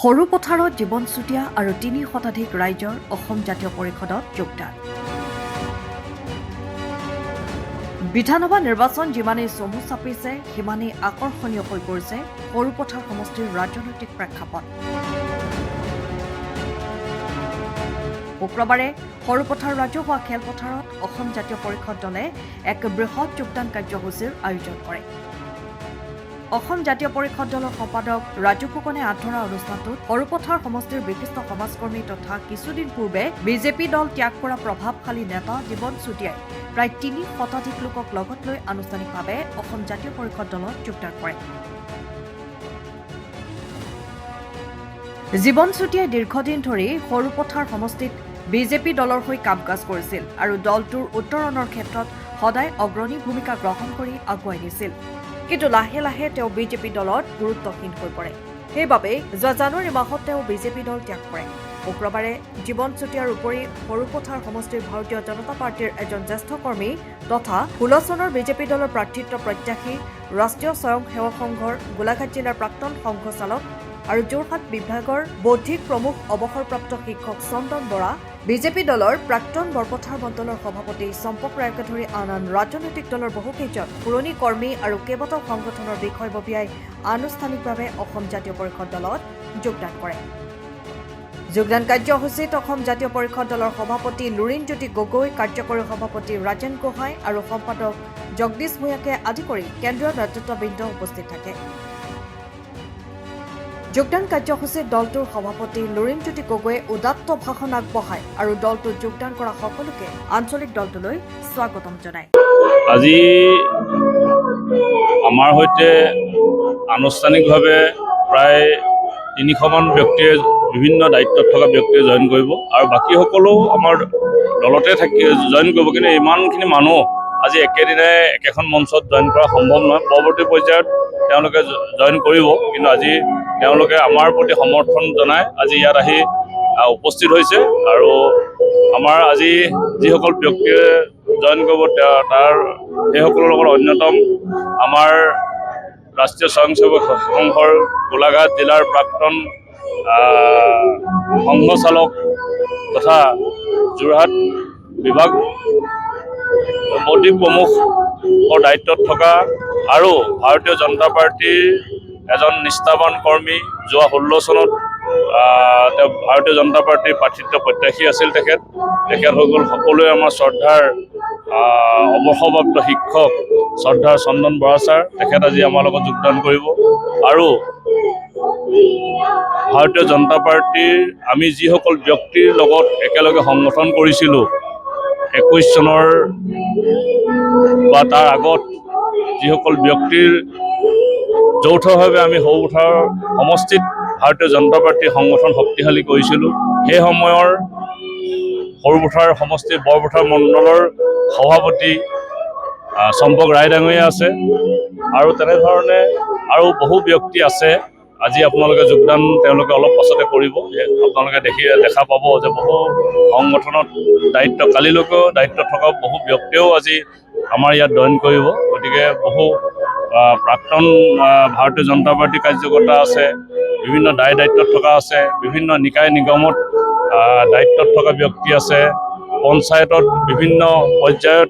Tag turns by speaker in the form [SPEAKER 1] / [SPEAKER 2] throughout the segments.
[SPEAKER 1] সৰু পথাৰত জীৱন চুতীয়া আৰু ৩ শতাধিক ৰাইজৰ অসম জাতীয় পৰিষদত যোগদান। বিধানসভা নিৰ্বাচন যিমানেই চমু চাপিছে সিমানেই আকৰ্ষণীয় হৈ পৰিছে সৰুপথাৰ সমষ্টিৰ ৰাজনৈতিক প্ৰেক্ষাপট। শুক্ৰবাৰে সৰুপথাৰ ৰাজহুৱা খেলপথাৰত অসম জাতীয় পৰিষদ দলে এক বৃহৎ যোগদান কাৰ্যসূচীৰ আয়োজন কৰে। অসম জাতীয় পৰিষদ দলৰ সম্পাদক ৰাজু ফুকনে আধৰা অনুষ্ঠানটোত সৰুপথাৰ সমষ্টিৰ বিশিষ্ট সমাজকৰ্মী তথা কিছুদিন পূৰ্বে বিজেপি দল ত্যাগ কৰা প্ৰভাৱশালী নেতা জীৱন চুতীয়াই প্ৰায় ৩ শতাধিক লোকক লগত লৈ আনুষ্ঠানিকভাৱে অসম জাতীয় পৰিষদ দলত যোগদান কৰে। জীৱন চুতীয়াই দীৰ্ঘদিন ধৰি সৰুপথাৰ সমষ্টিত বিজেপি দলৰ হৈ কাম কাজ কৰিছিল আৰু দলটোৰ উত্তৰণৰ ক্ষেত্ৰত সদায় অগ্ৰণী ভূমিকা গ্ৰহণ কৰি আগুৱাই নিছিল। কিন্তু লাহে লাহে তেওঁ বিজেপি দলত গুৰুত্বহীন হৈ পৰে। সেইবাবে যোৱা জানুৱাৰী মাহত তেওঁ বিজেপি দল ত্যাগ কৰে। শুক্ৰবাৰে জীৱন চুতীয়াৰ উপৰি সৰুপথাৰ সমষ্টিৰ ভাৰতীয় জনতা পাৰ্টীৰ এজন জ্যেষ্ঠ কৰ্মী তথা 16 চনৰ বিজেপি দলৰ প্ৰাৰ্থিত্ব প্ৰত্যাশী ৰাষ্ট্ৰীয় স্বয়ংসেৱক সংঘৰ গোলাঘাট জিলাৰ প্ৰাক্তন সংঘ চালক আৰু যোৰহাট বিভাগৰ বৌদ্ধিক প্ৰমুখ অৱসৰপ্ৰাপ্ত শিক্ষক চন্দন বৰা, বিজেপি দলৰ প্ৰাক্তন বৰপথাৰ মণ্ডলৰ সভাপতি চম্পক ৰায়কে ধৰি আন ৰাজনৈতিক দলৰ বহুকেইজন পুৰণি কৰ্মী আৰু কেইবাটাও সংগঠনৰ বিষয়ববীয়াই আনুষ্ঠানিকভাৱে অসম জাতীয় পৰিষদ দলত যোগদান কৰে। যোগদান কাৰ্যসূচীত অসম জাতীয় পৰিষদ দলৰ সভাপতি লুৰিণজ্যোতি গগৈ, কাৰ্যকৰী সভাপতি ৰাজেন গোহাঁই আৰু সম্পাদক জগদীশ ভূঞাকে আদি কৰি কেন্দ্ৰীয় নেতৃত্ববৃন্দ উপস্থিত থাকে। যোগদান কাৰ্যসূচীত দলটোৰ সভাপতি লুৰিণজ্যোতি গগৈয়ে উদাত্ত ভাষণ আগবঢ়ায় আৰু দলটোত যোগদান কৰা সকলোকে আঞ্চলিক দলটোলৈ স্বাগতম জনায়।
[SPEAKER 2] আজি আমাৰ সৈতে আনুষ্ঠানিকভাৱে প্ৰায় ৩০০মান ব্যক্তিয়ে বিভিন্ন দায়িত্বত থকা ব্যক্তিয়ে জইন কৰিব আৰু বাকী সকলো আমাৰ দলতে থাকি জইন কৰিব। কিন্তু ইমানখিনি মানুহ আজি একেদিনাই একেখন মঞ্চত জইন কৰা সম্ভৱ নহয়। পৰৱৰ্তী পৰ্যায়ত তেওঁলোকে জইন কৰিব, কিন্তু আজি তেওঁলোকে আমাৰ প্ৰতি সমৰ্থন জনাই আজি ইয়াত আহি উপস্থিত হৈছে আৰু আমাৰ আজি যিসকল ব্যক্তিয়ে জইন কৰিব তাৰ সেইসকলৰ লগত অন্যতম আমাৰ ৰাষ্ট্ৰীয় স্বয়ংসেৱক সংঘৰ গোলাঘাট জিলাৰ প্ৰাক্তন সংঘ চালক তথা যোৰহাট বিভাগ বৌদ্ধিক প্ৰমুখৰ দায়িত্বত থকা আৰু ভাৰতীয় জনতা পাৰ্টীৰ এজন নিষ্ঠাৱান কৰ্মী। যোৱা 16 চনত তেওঁ ভাৰতীয় জনতা পাৰ্টীৰ প্ৰাৰ্থিত্ব প্ৰত্যাশী আছিল। তেখেত হৈ গ'ল সকলোৱে আমাৰ শ্ৰদ্ধাৰ অৱসৰপ্ৰাপ্ত শিক্ষক শ্ৰদ্ধাৰ চন্দন বৰা ছাৰ। তেখেত আজি আমাৰ লগত যোগদান কৰিব আৰু ভাৰতীয় জনতা পাৰ্টীৰ আমি যিসকল ব্যক্তিৰ লগত একেলগে সংগঠন কৰিছিলোঁ 21 চনৰ বা তাৰ আগত যিসকল ব্যক্তিৰ যৌথভাৱে আমি সৰুপথাৰ সমষ্টিত ভাৰতীয় জনতা পাৰ্টীৰ সংগঠন শক্তিশালী কৰিছিলোঁ, সেই সময়ৰ সৰুপথাৰ সমষ্টিৰ বৰপথাৰ মণ্ডলৰ সভাপতি চম্পক ৰায় ডাঙৰীয়া আছে আৰু তেনেধৰণে আৰু বহু ব্যক্তি আছে। আজি আপোনালোকে যোগদান তেওঁলোকে অলপ পাছতে কৰিব। আপোনালোকে দেখা পাব যে বহু সংগঠনত কালিলৈকেও দায়িত্বত থকা বহু ব্যক্তিয়েও আজি আমাৰ ইয়াত জইন কৰিব। গতিকে বহু প্ৰাক্তন ভাৰতীয় জনতা পাৰ্টীৰ কাৰ্যকৰ্তা আছে, বিভিন্ন দায়িত্বত থকা আছে, বিভিন্ন নিকায় নিগমত দায়িত্বত থকা ব্যক্তি আছে, পঞ্চায়তত বিভিন্ন পৰ্যায়ত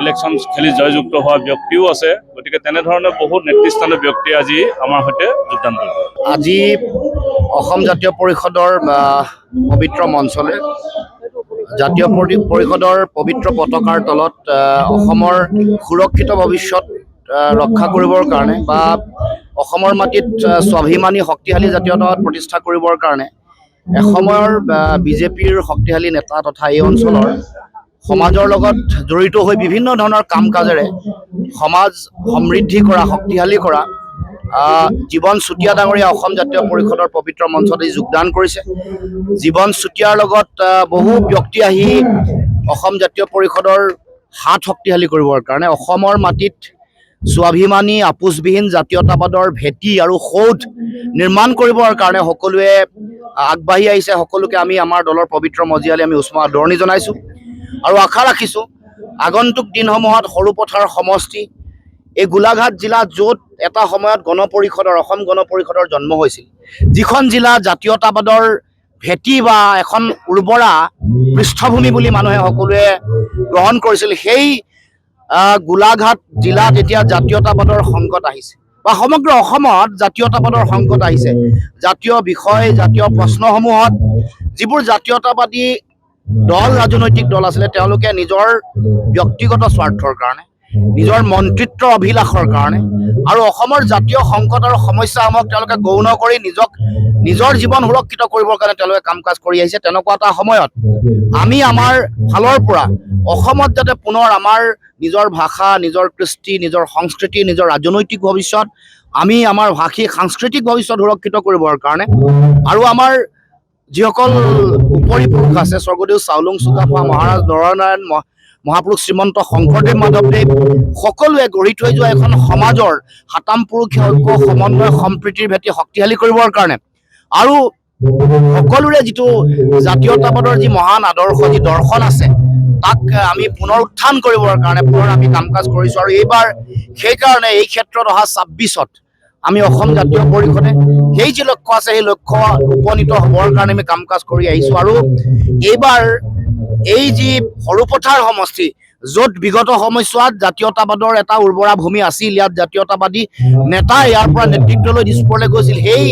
[SPEAKER 2] ইলেকশ্যন খেলি জয়যুক্ত হোৱা ব্যক্তিও আছে। গতিকে তেনেধৰণে বহু নেতৃস্থানীয় ব্যক্তিয়ে আজি আমাৰ সৈতে যোগদান কৰিব।
[SPEAKER 3] আজি অসম জাতীয় পৰিষদৰ পবিত্ৰ মঞ্চলৈ জাতীয় পৰিষদৰ পবিত্ৰ পতাকাৰ তলত অসমৰ সুৰক্ষিত ভৱিষ্যত ৰক্ষা কৰিবৰ কাৰণে বা অসমৰ মাটিত স্বাভিমানী শক্তিশালী জাতীয়তাবাদ প্ৰতিষ্ঠা কৰিবৰ কাৰণে এসময়ৰ বিজেপিৰ শক্তিশালী নেতা তথা এই অঞ্চলৰ সমাজৰ লগত জড়িত হৈ বিভিন্ন ধৰণৰ কাম কাজেৰে সমাজ সমৃদ্ধি কৰা, শক্তিশালী কৰা জীৱন চুতীয়া ডাঙৰীয়া অসম জাতীয় পৰিষদৰ পবিত্ৰ মঞ্চত যোগদান কৰিছে। জীৱন চুতীয়াৰ লগত বহু ব্যক্তি আহি অসম জাতীয় পৰিষদৰ হাত শক্তিশালী কৰিবৰ কাৰণে অসমৰ মাটিত স্বাভিমানী আপোচবিহীন জাতীয়তাবাদৰ ভেটি আৰু সৌধ নিৰ্মাণ কৰিবৰ কাৰণে সকলোৱে আগবাঢ়ি আহিছে। সকলোকে আমি আমাৰ দলৰ পবিত্ৰ মজিয়ালে আমি উষ্ম আদৰণি জনাইছোঁ আৰু আশা ৰাখিছোঁ আগন্তুক দিনসমূহত সৰুপথাৰ সমষ্টি এই গোলাঘাট জিলা য'ত এটা সময়ত গণপৰিষদৰ অসম গণ পৰিষদৰ জন্ম হৈছিল, যিখন জিলা জাতীয়তাবাদৰ ভেটি বা এখন উৰ্বৰা পৃষ্ঠভূমি বুলি মানুহে সকলোৱে গ্ৰহণ কৰিছিল, সেই গোলাঘাট জিলাত এতিয়া জাতীয়তাবাদৰ সংকট আহিছে বা সমগ্ৰ অসমত জাতীয়তাবাদৰ সংকট আহিছে। জাতীয় বিষয়, জাতীয় প্ৰশ্নসমূহত যিবোৰ জাতীয়তাবাদী দল, ৰাজনৈতিক দল আছিলে, তেওঁলোকে নিজৰ ব্যক্তিগত স্বাৰ্থৰ কাৰণে, নিজৰ মন্ত্ৰিত্বৰ অভিলাষৰ কাৰণে আৰু অসমৰ জাতীয় সংকট আৰু সমস্যাসমূহক তেওঁলোকে গৌণ কৰি নিজৰ জীৱন সুৰক্ষিত কৰিবৰ কাৰণে তেওঁলোকে কাম কাজ কৰি আহিছে। তেনেকুৱা এটা সময়ত আমি আমাৰ ফালৰ পৰা অসমত যাতে পুনৰ আমাৰ নিজৰ ভাষা, নিজৰ কৃষ্টি, নিজৰ সংস্কৃতি, নিজৰ ৰাজনৈতিক ভৱিষ্যত, আমি আমাৰ ভাষিক সাংস্কৃতিক ভৱিষ্যত সুৰক্ষিত কৰিবৰ কাৰণে আৰু আমাৰ যিসকল উপৰি পুৰুষ আছে, স্বৰ্গদেউ চাউলুং চুকাফা, মহাৰাজ নৰনাৰায়ণ, মহাপুৰুষ শ্ৰীমন্ত শংকৰদেৱ, মাধৱদেৱ, সকলোৱে গঢ়ি থৈ যোৱা এখন সমাজৰ সাতাম পুৰুষীয় ঐক্য, সমন্বয়, সম্প্ৰীতিৰ ভেটি শক্তিশালী কৰিবৰ কাৰণে আৰু সকলোৰে যিটো জাতীয়তাবাদৰ যি মহান আদৰ্শ, যি দৰ্শন আছে, তাক আমি পুনৰ উত্থান কৰিবৰ কাৰণে পুনৰ আমি কাম কাজ কৰিছোঁ। আৰু এইবাৰ সেইকাৰণে এই ক্ষেত্ৰত অহা 26ত আমি অসম জাতীয় পৰিষদে সেই যি লক্ষ্য আছে, সেই লক্ষ্য উপনীত হ'বৰ কাৰণে আমি কাম কাজ কৰি আহিছোঁ। আৰু এইবাৰ এই যি সৰুপথাৰ সমষ্টি, য'ত বিগত সময়ছোৱাত জাতীয়তাবাদৰ এটা উৰ্বৰা ভূমি আছিল, ইয়াত জাতীয়তাবাদী নেতা ইয়াৰ পৰা নেতৃত্ব লৈ দিছপুৰলৈ গৈছিল, সেই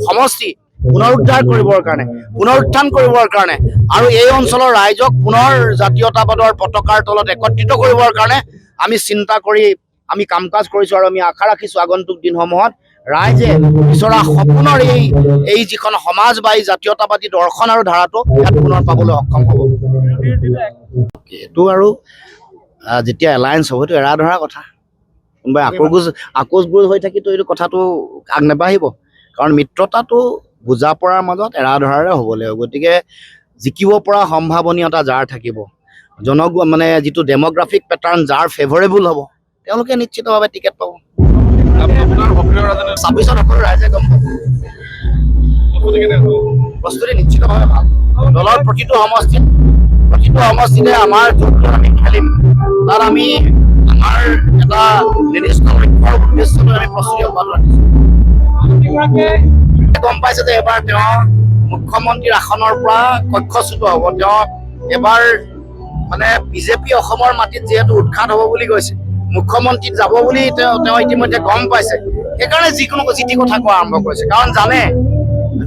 [SPEAKER 3] সমষ্টি পুনৰুদ্ধাৰ কৰিবৰ কাৰণে, পুনৰুত্থান কৰিবৰ কাৰণে আৰু এই অঞ্চলৰ ৰাইজক পুনৰ জাতীয়তাবাদৰ পতাকাৰ তলত একত্ৰিত কৰিবৰ কাৰণে আমি চিন্তা কৰি আমি কাম কাজ কৰিছোঁ। আৰু আমি আশা ৰাখিছোঁ আগন্তুক দিনসমূহত ৰাইজে বিচৰা সপোনৰ এই যিখন সমাজ বা এই জাতীয়তাবাদী দৰ্শন আৰু ধাৰাটো ইয়াত পুনৰ পাবলৈ সক্ষম হ'ব। এইটো আৰু যেতিয়া এলায়েন্স হ'ব, এইটো এৰা ধৰা কথা, কোনোবাই আকোচগোজ হৈ থাকিতো এইটো কথাটো আগ নেবাঢ়িব, কাৰণ মিত্ৰতাটো বুজা পৰাৰ মাজত এৰা ধৰাৰে হ'ব লাগিব। গতিকে জিকিব পৰা সম্ভাৱনীয়তা যাৰ থাকিব, মানে যিটো ডেম'গ্ৰাফিক পেটাৰ্ণ যাৰ ফেভৰেবল হ'ব, তেওঁলোকে নিশ্চিতভাৱে টিকেট পাব। 26ত সকলো ৰাইজে গম পাব। প্ৰস্তুতি নিশ্চিতভাৱে ভাল। দলৰ প্ৰতিটো সমষ্টিতে আমাৰ যোনটো আমি খেলিম, তাত আমি আমাৰ এটা নিৰ্দিষ্ট লক্ষ্যৰ উদ্দেশ্য লৈ আমি প্ৰস্তুতি অব্যাহত ৰাখিছোঁ। গম পাইছে যে এবাৰ তেওঁ মুখ্যমন্ত্ৰীৰ আসনৰ পৰা কক্ষচ্যুত হ'ব। তেওঁ এবাৰ মানে বিজেপি অসমৰ মাটিত যিহেতু উৎখাত হ'ব বুলি কৈছে, মুখ্যমন্ত্ৰীত যাব বুলি তেওঁ ইতিমধ্যে গম পাইছে, সেইকাৰণে যিকোনো যি টি কথা কোৱা আৰম্ভ কৰিছে। কাৰণ জানে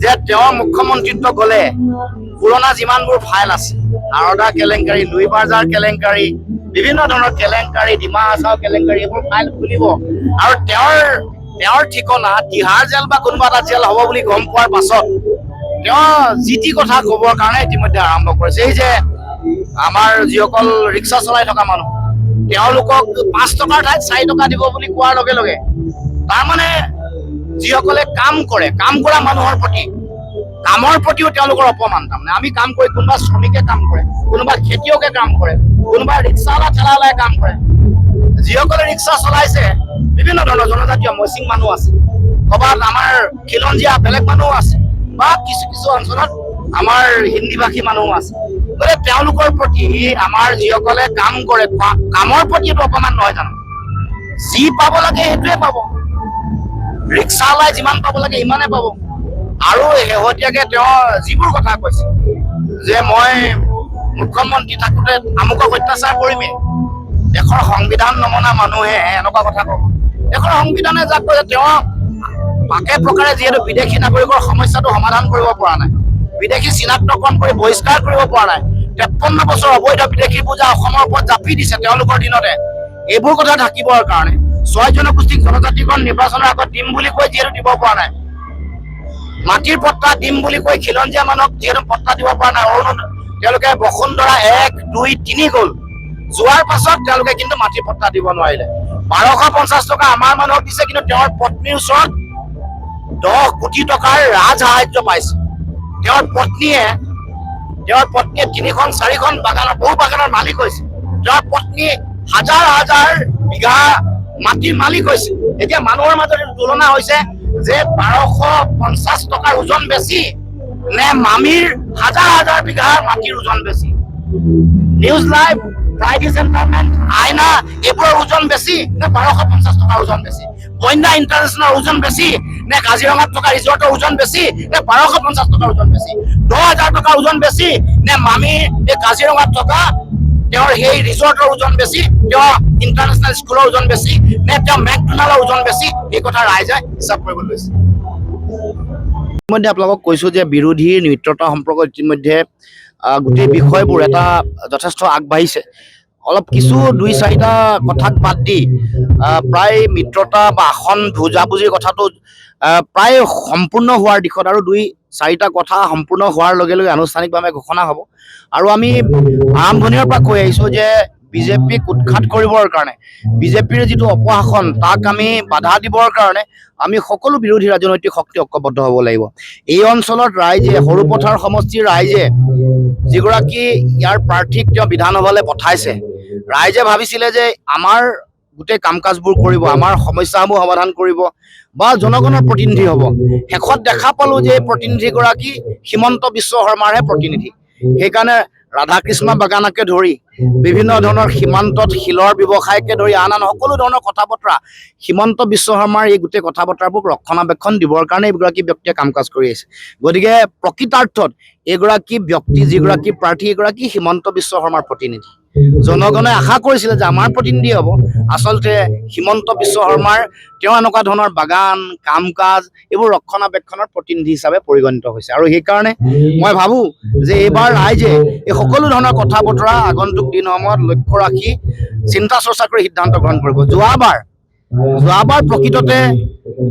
[SPEAKER 3] যে তেওঁ মুখ্যমন্ত্ৰীত্ব গ'লে পুৰণা যিমানবোৰ ফাইল আছে, সাৰদা কেলেংকাৰী, লুই বাজাৰ কেলেংকাৰী, বিভিন্ন ধৰণৰ কেলেংকাৰী, ডিমা হাছাও কেলেংকাৰী, এইবোৰ ফাইল খুলিব আৰু তেওঁৰ ঠিকনা তিহাৰ জেল বা কোনোবা এটা জেল হ'ব বুলি গম পোৱাৰ পাছত তেওঁ যি টি কথা ক'বৰ কাৰণে ইতিমধ্যে আৰম্ভ কৰিছে। এই যে আমাৰ যিসকল ৰিক্সা চলাই থকা মানুহ, তেওঁলোকক 5 টকাৰ ঠাইত 4 টকা দিব বুলি কোৱাৰ লগে লগে তাৰমানে যিসকলে কাম কৰে, কাম কৰা মানুহৰ প্ৰতি, কামৰ প্ৰতিও তেওঁলোকৰ অপমান। তাৰমানে আমি কাম কৰি, কোনোবা শ্ৰমিকে কাম কৰে, কোনোবা খেতিয়কে কাম কৰে, কোনোবা ৰিক্সাৱালা ঠেলাৱালাই কাম কৰে, যিসকলে ৰিক্সা চলাইছে বিভিন্ন ধৰণৰ জনজাতীয় মচিং মানুহ আছে, ক'ৰবাত আমাৰ খিলঞ্জীয়া বেলেগ মানুহো আছে বা কিছু অঞ্চলত আমাৰ হিন্দী ভাষী মানুহো আছে। গতিকে তেওঁলোকৰ প্ৰতি আমাৰ যিসকলে কাম কৰে, কামৰ প্ৰতি এইটো অপমান নহয় জানো? যি পাব লাগে সেইটোৱে পাব, ৰিক্সাৱালাই যিমান পাব লাগে ইমানে পাব। আৰু শেহতীয়াকৈ তেওঁ যিবোৰ কথা কৈছে যে মই মুখ্যমন্ত্ৰী থাকোঁতে আমুকক অত্যাচাৰ কৰিমেই, দেশৰ সংবিধান নমনা মানুহে এনেকুৱা কথা ক'ব। দেশৰ সংবিধানে যাক কৈছে, তেওঁ পাকে প্ৰকাৰে যিহেতু বিদেশী নাগৰিকৰ সমস্যাটো সমাধান কৰিব পৰা নাই, বিদেশী চিনাক্তকৰণ কৰি বহিষ্কাৰ কৰিব পৰা নাই, 53 বছৰ অবৈধ বিদেশী পূজা অসমৰ ওপৰত জাপি দিছে তেওঁলোকৰ দিনতে, এইবোৰ কথা ঢাকিবৰ কাৰণে 6 জনগোষ্ঠীক জনজাতিকৰণ নিৰ্বাচনৰ আগত দিম বুলি কৈ যিহেতু দিব পৰা নাই, মাটিৰ পট্টা দিম বুলি কৈ খিলঞ্জীয়া মানুহক যিহেতু পট্টা দিব পৰা নাই, তেওঁলোকে বসুন্ধৰা 1, 2, 3 গ'ল, যোৱাৰ পাছত তেওঁলোকে কিন্তু মাটিৰ পট্টা দিব নোৱাৰিলে। 1250 টকা আমাৰ মানুহক দিছে, কিন্তু তেওঁৰ পত্নীৰ ওচৰত 10 কোটি টকাৰ ৰাজ সাহায্য পাইছে। তেওঁৰ পত্নীয়ে 3খন 4খন বাগানৰ, বহু বাগানৰ মালিক হৈছে। তেওঁৰ পত্নী হাজাৰ বিঘা মাটিৰ মালিক হৈছে। এতিয়া মানুহৰ মাজত তুলনা হৈছে যে 1250 টকাৰ ওজন বেছি নে মামীৰ হাজাৰ বিঘা মাটিৰ ওজন বেছি। নিউজ লাইভ এণ্টাৰটেইনমেণ্ট, আইনা এইবোৰৰ ওজন বেছি নে 1250 টকাৰ ওজন বেছি? বন্যা ইণ্টাৰনেশ্যনেল ওজন বেছি নে কাজিৰঙাত থকা ৰিজৰ্টৰ ওজন বেছি নে 1250 টকাৰ ওজন বেছি? 10,000 টকাৰ ওজন বেছি নে মামী এই কাজিৰঙাত থকা তেওঁৰ সেই ৰিজৰ্টৰ ওজন বেছি, তেওঁ ইণ্টাৰনেশ্যনেল স্কুলৰ ওজন বেছি নে তেওঁ মেকডোনাল্ডৰ ওজন বেছি? এই কথা ৰাইজে হিচাপ কৰিব লৈছে। ইতিমধ্যে আপোনালোকক কৈছোঁ যে বিৰোধীৰ মিত্ৰতা সম্পৰ্কত ইতিমধ্যে গোটেই বিষয়বোৰ এটা যথেষ্ট আগবাঢ়িছে। অলপ কিছু 2-4টা কথাক বাদ দি প্ৰায় মিত্ৰতা বা আসন বুজাবুজিৰ কথাটো প্ৰায় সম্পূৰ্ণ হোৱাৰ দিশত, আৰু 2-4টা কথা সম্পূৰ্ণ হোৱাৰ লগে লগে আনুষ্ঠানিকভাৱে ঘোষণা হ'ব। আৰু আমি আৰম্ভণিৰ পৰা কৈ আহিছোঁ যে বিজেপিক উৎখাত কৰিবৰ কাৰণে, বিজেপিৰ যিটো অপশাসন তাক আমি বাধা দিবৰ কাৰণে আমি সকলো বিৰোধী ৰাজনৈতিক শক্তি ঐক্যবদ্ধ হ'ব লাগিব। এই অঞ্চলত ৰাইজে, সৰুপথাৰ সমষ্টিৰ ৰাইজে যিগৰাকী ইয়াৰ প্ৰাৰ্থীক তেওঁ বিধানসভালৈ পঠাইছে, ৰাইজে ভাবিছিলে যে আমাৰ গোটেই কাম কাজবোৰ কৰিব, আমাৰ সমস্যাসমূহ সমাধান কৰিব বা জনগণৰ প্ৰতিনিধি হ'ব। শেষত দেখা পালোঁ যে এই প্ৰতিনিধিগৰাকী হিমন্ত বিশ্ব শৰ্মাৰহে প্ৰতিনিধি। সেইকাৰণে ৰাধাকৃষ্ণ বাগানকে ধৰি বিভিন্ন ধৰণৰ সীমান্তত শিলৰ ব্যৱসায়কে ধৰি আন সকলো ধৰণৰ কথা বতৰা হিমন্ত বিশ্ব শৰ্মাৰ এই গোটেই কথা বতৰাবোৰ ৰক্ষণাবেক্ষণ দিবৰ কাৰণে এইগৰাকী ব্যক্তিয়ে কাম কাজ কৰি আছে। গতিকে প্ৰকৃতাৰ্থত এইগৰাকী ব্যক্তি, যিগৰাকী প্ৰাৰ্থী, এগৰাকী হিমন্ত বিশ্ব শৰ্মাৰ প্ৰতিনিধি। জনগণে আশা কৰিছিলে যে আমাৰ প্ৰতিনিধি হ'ব, আচলতে হিমন্ত বিশ্ব শৰ্মাৰ তেওঁ এনেকুৱা ধৰণৰ বাগান, কাম কাজ এইবোৰ ৰক্ষণাবেক্ষণৰ প্ৰতিনিধি হিচাপে পৰিগণিত হৈছে। আৰু সেইকাৰণে মই ভাবোঁ যে এইবাৰ ৰাইজে এই সকলো ধৰণৰ কথা বতৰা আগন্তুক দিনসমূহত লক্ষ্য ৰাখি চিন্তা চৰ্চা কৰি সিদ্ধান্ত গ্ৰহণ কৰিব। যোৱাবাৰ প্ৰকৃততে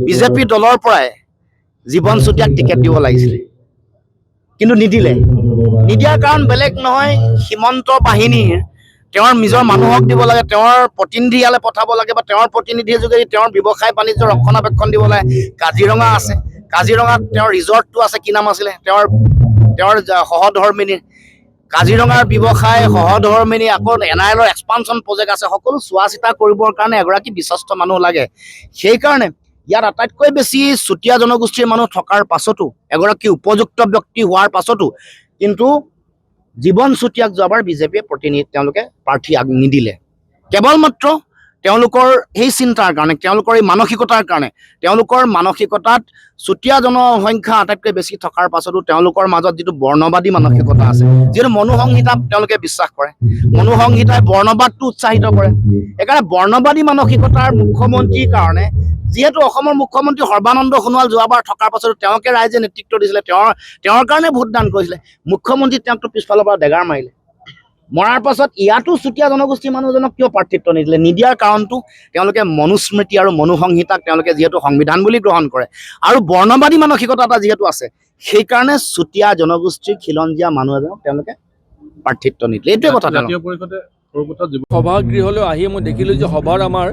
[SPEAKER 3] বিজেপি দলৰ পৰাই জীৱন চুতীয়াক টিকেট দিব লাগিছিলে, কিন্তু নিদিলে। নিদিয়াৰ কাৰণ বেলেগ নহয়, সীমান্ত বাহিনীৰ তেওঁৰ নিজৰ মানুহক দিব লাগে, তেওঁৰ প্ৰতিনিধি ইয়ালৈ পঠাব লাগে বা তেওঁৰ প্ৰতিনিধিৰ যোগেদি তেওঁৰ ব্যৱসায় বাণিজ্য ৰক্ষণাবেক্ষণ দিব লাগে। কাজিৰঙা আছে, কাজিৰঙাত তেওঁৰ ৰিজৰ্টটো আছে, কি নাম আছিলে তেওঁৰ সহধৰ্মিনীৰ, কাজিৰঙাৰ ব্যৱসায় সহধৰ্মিনী, আকৌ NIL এক্সপানশ্যন প্ৰজেক্ট আছে, সকলো চোৱা চিতা কৰিবৰ কাৰণে এগৰাকী বিশ্বস্ত মানুহ লাগে। সেইকাৰণে ইয়াত আটাইতকৈ বেছি চুতীয়া জনগোষ্ঠীৰ মানুহ থকাৰ পাছতো, এগৰাকী উপযুক্ত ব্যক্তি হোৱাৰ পাছতো কিন্তু জীৱন চুতীয়াক যোৱাবাৰ বিজেপিয়ে তেওঁলোকে প্ৰাৰ্থী নিদিলে। কেৱল মাত্ৰ তেওঁলোকৰ সেই চিন্তাৰ কাৰণে, তেওঁলোকৰ এই মানসিকতাৰ কাৰণে, তেওঁলোকৰ মানসিকতাত চুতীয়া জনসংখ্যা আটাইতকৈ বেছি থকাৰ পাছতো তেওঁলোকৰ মাজত যিটো বৰ্ণবাদী মানসিকতা আছে, যিহেতু মনুসংহিতা তেওঁলোকে বিশ্বাস কৰে, মনুসংহিতাই বৰ্ণবাদটো উৎসাহিত কৰে। সেইকাৰণে বৰ্ণবাদী মানসিকতাৰ মুখ্যমন্ত্ৰীৰ কাৰণে, যিহেতু অসমৰ মুখ্যমন্ত্ৰী সৰ্বানন্দ সোণোৱাল যোৱাবাৰ থকাৰ পাছতো তেওঁকে ৰাইজে নেতৃত্ব দিছিলে, তেওঁৰ কাৰণে ভোটদান কৰিছিলে। মুখ্যমন্ত্ৰী তেওঁকতো পিছফালৰ পৰা ডেগাৰ মাৰিলে। মৰাৰ পাছত ইয়াতো চুতীয়া জনগোষ্ঠীৰ মানুহজনক কিয় প্ৰাৰ্থিত্ব নিদিলে? নিদিয়াৰ কাৰণটো তেওঁলোকে মনুস্মৃতি আৰু মনুসংহিতাক তেওঁলোকে যিহেতু সংবিধান বুলি গ্ৰহণ কৰে আৰু বৰ্ণবাদী মানসিকতা এটা যিহেতু আছে, সেইকাৰণে চুতীয়া জনগোষ্ঠীৰ খিলঞ্জীয়া মানুহ এজনক তেওঁলোকে প্ৰাৰ্থিত্ব নিদিলে। এইটোৱে কথা।
[SPEAKER 4] সভাগৃহলৈ আহি মই দেখিলোঁ যে সভাৰ আমাৰ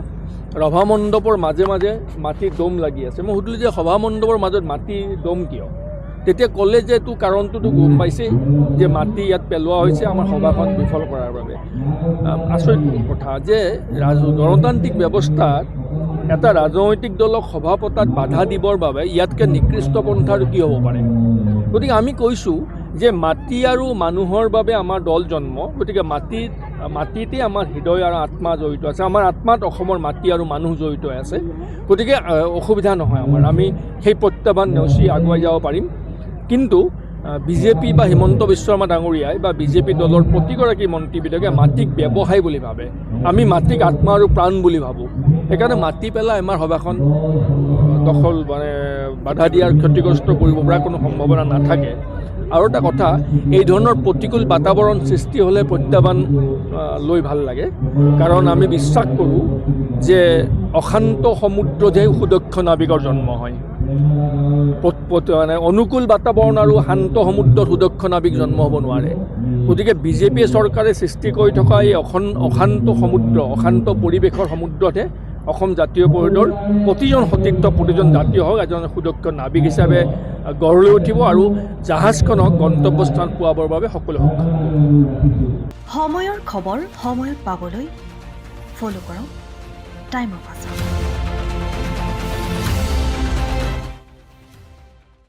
[SPEAKER 4] ৰভা মণ্ডপৰ মাজে মাজে মাটিৰ দম লাগি আছে। মই সুধিলোঁ যে সভা মণ্ডপৰ মাজত মাটিৰ দম কিয়? তেতিয়া ক'লে যে কাৰণটোতো গম পাইছে যে মাটি ইয়াত পেলোৱা হৈছে আমাৰ সভাখন বিফল কৰাৰ বাবে। আচৰিত কথা যে গণতান্ত্ৰিক ব্যৱস্থাত এটা ৰাজনৈতিক দলক সভা পতাত বাধা দিবৰ বাবে ইয়াতকৈ নিকৃষ্ট পন্থা আৰু কি হ'ব পাৰে? গতিকে আমি কৈছোঁ যে মাটি আৰু মানুহৰ বাবে আমাৰ দল জন্ম, গতিকে মাটিতে আমাৰ হৃদয় আৰু আত্মা জড়িত আছে। আমাৰ আত্মাত অসমৰ মাটি আৰু মানুহ জড়িত আছে। গতিকে অসুবিধা নহয় আমাৰ, আমি সেই প্ৰত্যাহ্বান নেওচি আগুৱাই যাব পাৰিম। কিন্তু বিজেপি বা হিমন্ত বিশ্ব শৰ্মা ডাঙৰীয়াই বা বিজেপি দলৰ প্ৰতিগৰাকী মন্ত্ৰীবিলাকে মাটিক ব্যৱসায় বুলি ভাবে, আমি মাটিক আত্মা আৰু প্ৰাণ বুলি ভাবোঁ। সেইকাৰণে মাটি পেলাই আমাৰ সভাখন দখল বাধা দিয়াৰ ক্ষতিগ্ৰস্ত কৰিব পৰা কোনো সম্ভাৱনা নাথাকে। আৰু এটা কথা, এই ধৰণৰ প্ৰতিকূল বাতাবৰণ সৃষ্টি হ'লে প্ৰত্যাহ্বান লৈ ভাল লাগে, কাৰণ আমি বিশ্বাস কৰোঁ যে অশান্ত সমুদ্ৰতহে সুদক্ষ নাবিকৰ জন্ম হয়। অনুকূল বাতাবৰণ আৰু শান্ত সমুদ্ৰত সুদক্ষ নাবিক জন্ম হ'ব নোৱাৰে। গতিকে বিজেপি চৰকাৰে সৃষ্টি কৰি থকা এই অশান্ত সমুদ্ৰ, অশান্ত পৰিৱেশৰ সমুদ্ৰতহে অসম জাতীয় পৰিষদৰ প্ৰতিজন সতীৰ্থ, প্ৰতিজন জাতীয় হওক এজন সুদক্ষ নাবিক হিচাপে গঢ় লৈ উঠিব আৰু জাহাজখনক গন্তব্যস্থান পোৱাবৰ বাবে সকলো সক্ষম।
[SPEAKER 1] সময়ৰ খবৰ সময়ত পাবলৈ ফ'ল' কৰক টাইম অফ আছাম।